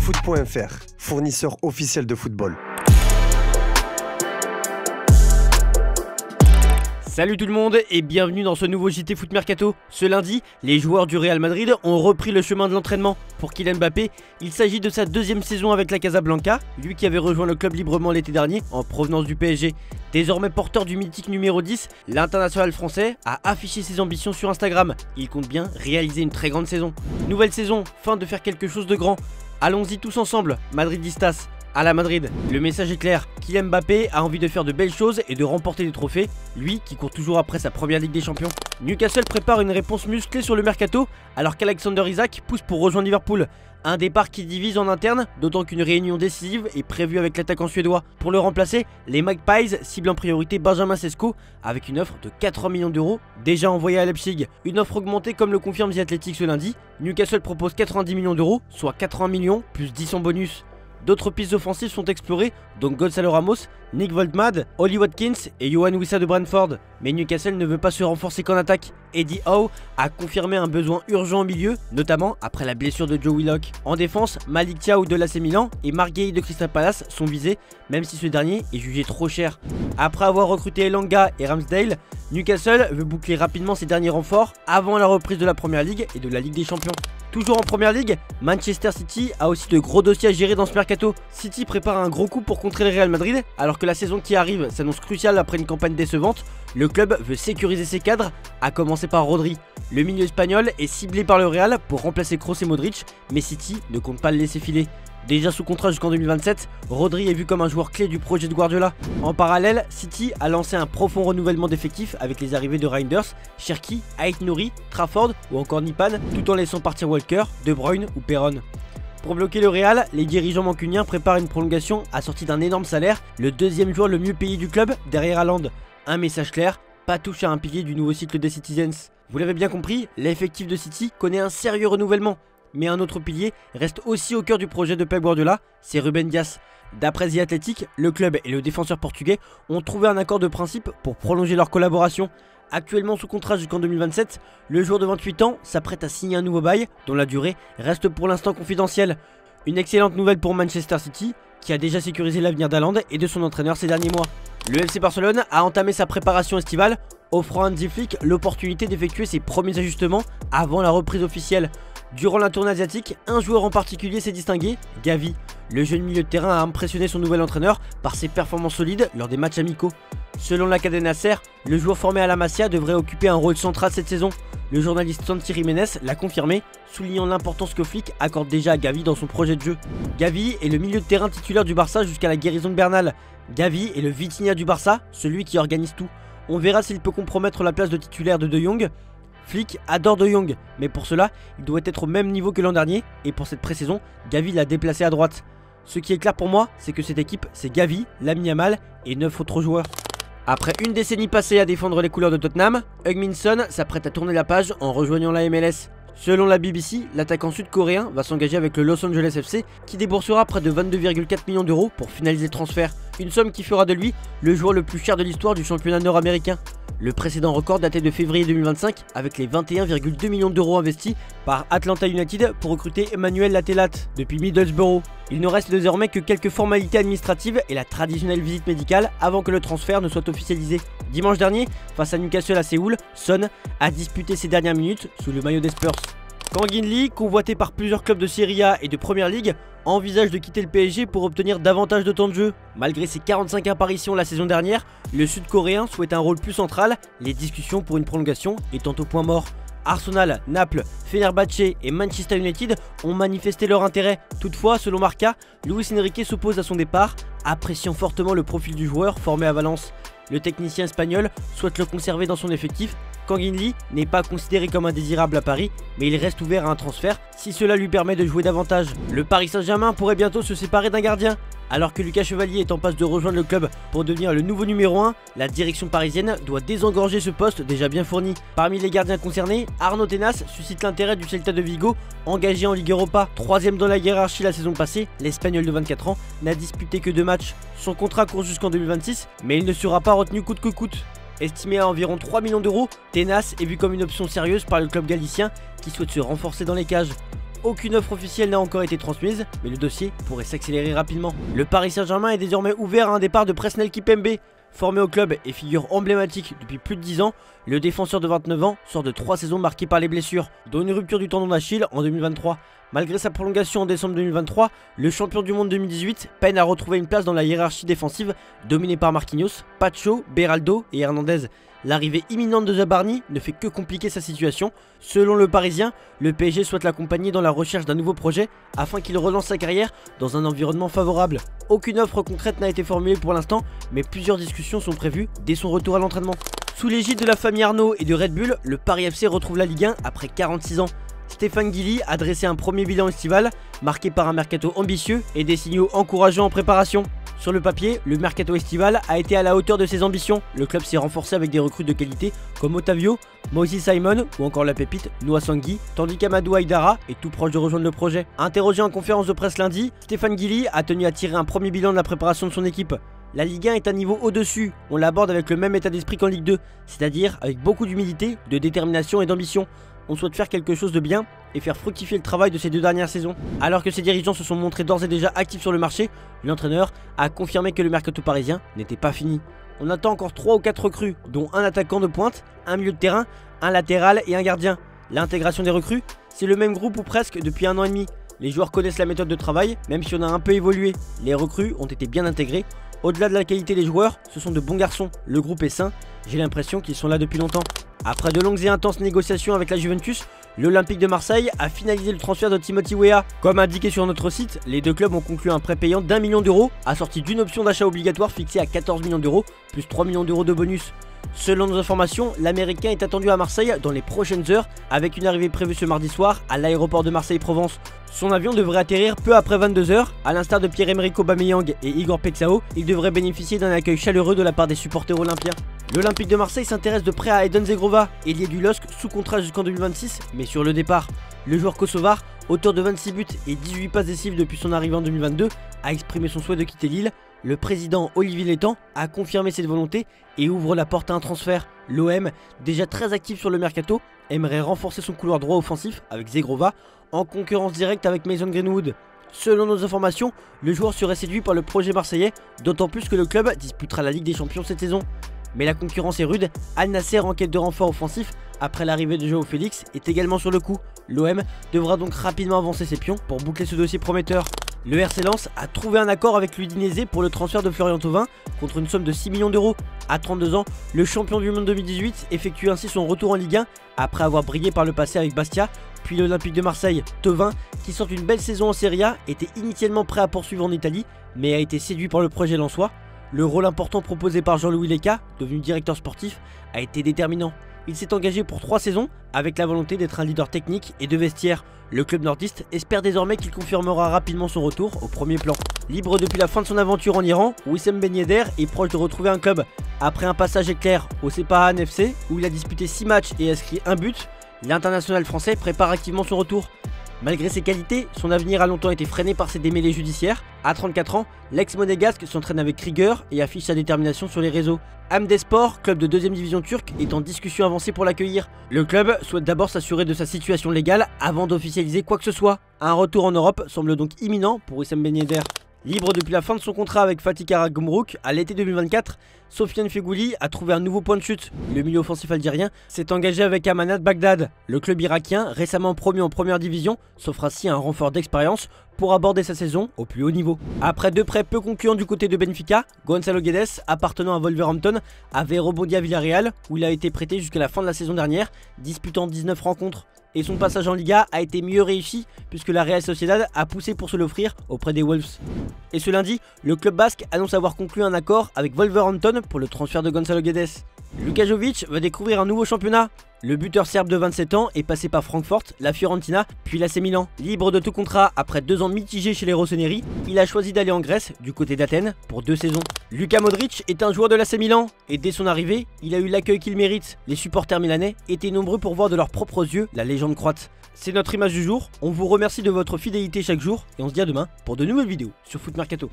Foot.fr, fournisseur officiel de football. Salut tout le monde et bienvenue dans ce nouveau JT Foot Mercato. Ce lundi, les joueurs du Real Madrid ont repris le chemin de l'entraînement. Pour Kylian Mbappé, il s'agit de sa deuxième saison avec la Casablanca, lui qui avait rejoint le club librement l'été dernier en provenance du PSG. Désormais porteur du mythique numéro 10, l'international français a affiché ses ambitions sur Instagram. Il compte bien réaliser une très grande saison. Nouvelle saison, fin de faire quelque chose de grand. Allons-y tous ensemble, Madridistas. À la Madrid, le message est clair, Kylian Mbappé a envie de faire de belles choses et de remporter des trophées, lui qui court toujours après sa première Ligue des Champions. Newcastle prépare une réponse musclée sur le mercato alors qu'Alexander Isak pousse pour rejoindre Liverpool. Un départ qui divise en interne, d'autant qu'une réunion décisive est prévue avec l'attaquant suédois. Pour le remplacer, les Magpies ciblent en priorité Benjamin Sesko avec une offre de 80 millions d'euros déjà envoyée à Leipzig. Une offre augmentée comme le confirme The Athletic ce lundi. Newcastle propose 90 millions d'euros, soit 80 millions plus 10 en bonus. D'autres pistes offensives sont explorées, dont Gonzalo Ramos, Nick Voltmad, Ollie Watkins et Yohan Wissa de Brentford. Mais Newcastle ne veut pas se renforcer qu'en attaque. Eddie Howe a confirmé un besoin urgent au milieu, notamment après la blessure de Joe Willock. En défense, Malik Thiaw de l'AC Milan et Marc Guéhi de Crystal Palace sont visés, même si ce dernier est jugé trop cher. Après avoir recruté Elanga et Ramsdale, Newcastle veut boucler rapidement ses derniers renforts avant la reprise de la Première Ligue et de la Ligue des Champions. Toujours en Première Ligue, Manchester City a aussi de gros dossiers à gérer dans ce mercato. City prépare un gros coup pour contrer le Real Madrid, alors que la saison qui arrive s'annonce cruciale après une campagne décevante. Le club veut sécuriser ses cadres, à commencer par Rodri. Le milieu espagnol est ciblé par le Real pour remplacer Kroos et Modric, mais City ne compte pas le laisser filer. Déjà sous contrat jusqu'en 2027, Rodri est vu comme un joueur clé du projet de Guardiola. En parallèle, City a lancé un profond renouvellement d'effectifs avec les arrivées de Reinders, Cherki, Aït-Nouri, Trafford ou encore Nipan, tout en laissant partir Walker, De Bruyne ou Perron. Pour bloquer le Real, les dirigeants mancuniens préparent une prolongation assortie d'un énorme salaire, le deuxième joueur le mieux payé du club derrière Haaland. Un message clair, pas touche à un pilier du nouveau cycle des Citizens. Vous l'avez bien compris, l'effectif de City connaît un sérieux renouvellement. Mais un autre pilier reste aussi au cœur du projet de Pep Guardiola, c'est Ruben Dias. D'après The Athletic, le club et le défenseur portugais ont trouvé un accord de principe pour prolonger leur collaboration. Actuellement sous contrat jusqu'en 2027, le joueur de 28 ans s'apprête à signer un nouveau bail dont la durée reste pour l'instant confidentielle. Une excellente nouvelle pour Manchester City qui a déjà sécurisé l'avenir d'Haaland et de son entraîneur ces derniers mois. Le FC Barcelone a entamé sa préparation estivale, offrant à Hansi Flick l'opportunité d'effectuer ses premiers ajustements avant la reprise officielle. Durant la tournée asiatique, un joueur en particulier s'est distingué, Gavi. Le jeune milieu de terrain a impressionné son nouvel entraîneur par ses performances solides lors des matchs amicaux. Selon la Cadena Ser, le joueur formé à la Masia devrait occuper un rôle central cette saison. Le journaliste Santi Jiménez l'a confirmé, soulignant l'importance que Flick accorde déjà à Gavi dans son projet de jeu. Gavi est le milieu de terrain titulaire du Barça jusqu'à la guérison de Bernal. Gavi est le Vitinha du Barça, celui qui organise tout. On verra s'il peut compromettre la place de titulaire de Jong. Flick adore De Jong, mais pour cela, il doit être au même niveau que l'an dernier, et pour cette pré-saison, Gavi l'a déplacé à droite. Ce qui est clair pour moi, c'est que cette équipe, c'est Gavi, Lamine Yamal et 9 autres joueurs. Après une décennie passée à défendre les couleurs de Tottenham, Heung-min Son s'apprête à tourner la page en rejoignant la MLS. Selon la BBC, l'attaquant sud-coréen va s'engager avec le Los Angeles FC qui déboursera près de 22,4 millions d'euros pour finaliser le transfert. Une somme qui fera de lui le joueur le plus cher de l'histoire du championnat nord-américain. Le précédent record datait de février 2025 avec les 21,2 millions d'euros investis par Atlanta United pour recruter Emmanuel Latelat depuis Middlesbrough. Il ne reste désormais que quelques formalités administratives et la traditionnelle visite médicale avant que le transfert ne soit officialisé. Dimanche dernier, face à Newcastle à Séoul, Son a disputé ses dernières minutes sous le maillot des Spurs. Kang In Lee, convoité par plusieurs clubs de Serie A et de Première Ligue, envisage de quitter le PSG pour obtenir davantage de temps de jeu. Malgré ses 45 apparitions la saison dernière, le Sud-Coréen souhaite un rôle plus central, les discussions pour une prolongation étant au point mort. Arsenal, Naples, Fenerbahçe et Manchester United ont manifesté leur intérêt. Toutefois, selon Marca, Luis Enrique s'oppose à son départ, appréciant fortement le profil du joueur formé à Valence. Le technicien espagnol souhaite le conserver dans son effectif. Kang In Lee n'est pas considéré comme indésirable à Paris, mais il reste ouvert à un transfert si cela lui permet de jouer davantage. Le Paris Saint-Germain pourrait bientôt se séparer d'un gardien. Alors que Lucas Chevalier est en passe de rejoindre le club pour devenir le nouveau numéro 1, la direction parisienne doit désengorger ce poste déjà bien fourni. Parmi les gardiens concernés, Arnaud Tenas suscite l'intérêt du Celta de Vigo, engagé en Ligue Europa. Troisième dans la hiérarchie la saison passée, l'Espagnol de 24 ans n'a disputé que 2 matchs. Son contrat court jusqu'en 2026, mais il ne sera pas retenu coûte que coûte. Estimé à environ 3 millions d'euros, Tenas est vu comme une option sérieuse par le club galicien qui souhaite se renforcer dans les cages. aucune offre officielle n'a encore été transmise, mais le dossier pourrait s'accélérer rapidement. Le Paris Saint-Germain est désormais ouvert à un départ de Presnel Kimpembe. Formé au club et figure emblématique depuis plus de 10 ans, le défenseur de 29 ans sort de 3 saisons marquées par les blessures, dont une rupture du tendon d'Achille en 2023. Malgré sa prolongation en décembre 2023, le champion du monde 2018 peine à retrouver une place dans la hiérarchie défensive dominée par Marquinhos, Pacho, Beraldo et Hernandez. L'arrivée imminente de Zabarni ne fait que compliquer sa situation. Selon le Parisien, le PSG souhaite l'accompagner dans la recherche d'un nouveau projet afin qu'il relance sa carrière dans un environnement favorable. Aucune offre concrète n'a été formulée pour l'instant, mais plusieurs discussions sont prévues dès son retour à l'entraînement. Sous l'égide de la famille Arnaud et de Red Bull, le Paris FC retrouve la Ligue 1 après 46 ans. Stéphane Guilly a dressé un premier bilan estival, marqué par un mercato ambitieux et des signaux encourageants en préparation. Sur le papier, le mercato estival a été à la hauteur de ses ambitions. Le club s'est renforcé avec des recrues de qualité comme Otavio, Moïse Simon ou encore la pépite Noah Sangui, tandis qu'Amadou Aïdara est tout proche de rejoindre le projet. Interrogé en conférence de presse lundi, Stéphane Guilly a tenu à tirer un premier bilan de la préparation de son équipe. La Ligue 1 est un niveau au-dessus, on l'aborde avec le même état d'esprit qu'en Ligue 2, c'est-à-dire avec beaucoup d'humilité, de détermination et d'ambition. On souhaite faire quelque chose de bien et faire fructifier le travail de ces 2 dernières saisons. Alors que ses dirigeants se sont montrés d'ores et déjà actifs sur le marché, l'entraîneur a confirmé que le mercato parisien n'était pas fini. On attend encore 3 ou 4 recrues, dont un attaquant de pointe, un milieu de terrain, un latéral et un gardien. L'intégration des recrues, c'est le même groupe ou presque depuis 1 an et demi. Les joueurs connaissent la méthode de travail, même si on a un peu évolué. Les recrues ont été bien intégrées. Au-delà de la qualité des joueurs, ce sont de bons garçons. Le groupe est sain, j'ai l'impression qu'ils sont là depuis longtemps. Après de longues et intenses négociations avec la Juventus, l'Olympique de Marseille a finalisé le transfert de Timothy Weah. Comme indiqué sur notre site, les 2 clubs ont conclu un prêt payant d'1 million d'euros, assorti d'une option d'achat obligatoire fixée à 14 millions d'euros, plus 3 millions d'euros de bonus. Selon nos informations, l'Américain est attendu à Marseille dans les prochaines heures, avec une arrivée prévue ce mardi soir à l'aéroport de Marseille-Provence. Son avion devrait atterrir peu après 22 h. À l'instar de Pierre-Emerick Aubameyang et Igor Pexao, il devrait bénéficier d'un accueil chaleureux de la part des supporters olympiens. L'Olympique de Marseille s'intéresse de près à Edon Zegrova, ailier du LOSC sous contrat jusqu'en 2026, mais sur le départ. Le joueur kosovar, auteur de 26 buts et 18 passes décisives depuis son arrivée en 2022, a exprimé son souhait de quitter Lille. Le président Olivier Létang a confirmé cette volonté et ouvre la porte à un transfert. L'OM, déjà très actif sur le mercato, aimerait renforcer son couloir droit offensif avec Zegrova en concurrence directe avec Mason Greenwood. Selon nos informations, le joueur serait séduit par le projet marseillais, d'autant plus que le club disputera la Ligue des Champions cette saison. Mais la concurrence est rude, Al Nassr en quête de renfort offensif après l'arrivée de Joao Félix est également sur le coup. L'OM devra donc rapidement avancer ses pions pour boucler ce dossier prometteur. Le RC Lens a trouvé un accord avec l'Udinese pour le transfert de Florian Thauvin contre une somme de 6 millions d'euros. À 32 ans, le champion du monde 2018 effectue ainsi son retour en Ligue 1 après avoir brillé par le passé avec Bastia, puis l'Olympique de Marseille. Thauvin, qui sort une belle saison en Serie A, était initialement prêt à poursuivre en Italie, mais a été séduit par le projet lensois. Le rôle important proposé par Jean-Louis Leca, devenu directeur sportif, a été déterminant. Il s'est engagé pour 3 saisons avec la volonté d'être un leader technique et de vestiaire. Le club nordiste espère désormais qu'il confirmera rapidement son retour au premier plan. Libre depuis la fin de son aventure en Iran, Wissem Ben Yedder est proche de retrouver un club. Après un passage éclair au Sepahan FC où il a disputé 6 matchs et inscrit 1 but, l'international français prépare activement son retour. Malgré ses qualités, son avenir a longtemps été freiné par ses démêlés judiciaires. À 34 ans, l'ex-monégasque s'entraîne avec rigueur et affiche sa détermination sur les réseaux. Hamdespor, club de 2ème division turque, est en discussion avancée pour l'accueillir. Le club souhaite d'abord s'assurer de sa situation légale avant d'officialiser quoi que ce soit. Un retour en Europe semble donc imminent pour Wissem Ben Yedder. Libre depuis la fin de son contrat avec Fatih Karagümrük à l'été 2024, Sofiane Feghouli a trouvé un nouveau point de chute. Le milieu offensif algérien s'est engagé avec Amanat Bagdad. Le club irakien, récemment promu en première division, s'offre ainsi un renfort d'expérience pour aborder sa saison au plus haut niveau. Après 2 prêts peu concluants du côté de Benfica, Gonçalo Guedes, appartenant à Wolverhampton, avait rebondi à Villarreal où il a été prêté jusqu'à la fin de la saison dernière, disputant 19 rencontres. Et son passage en Liga a été mieux réussi puisque la Real Sociedad a poussé pour se l'offrir auprès des Wolves. Et ce lundi, le club basque annonce avoir conclu un accord avec Wolverhampton pour le transfert de Gonçalo Guedes. Luka Jovic va découvrir un nouveau championnat. Le buteur serbe de 27 ans est passé par Francfort, la Fiorentina, puis l'AC Milan. Libre de tout contrat après 2 ans mitigés chez les Rossoneri, il a choisi d'aller en Grèce, du côté d'Athènes, pour 2 saisons. Luka Modric est un joueur de l'AC Milan, et dès son arrivée, il a eu l'accueil qu'il mérite. Les supporters milanais étaient nombreux pour voir de leurs propres yeux la légende croate. C'est notre image du jour, on vous remercie de votre fidélité chaque jour, et on se dit à demain pour de nouvelles vidéos sur Foot Mercato.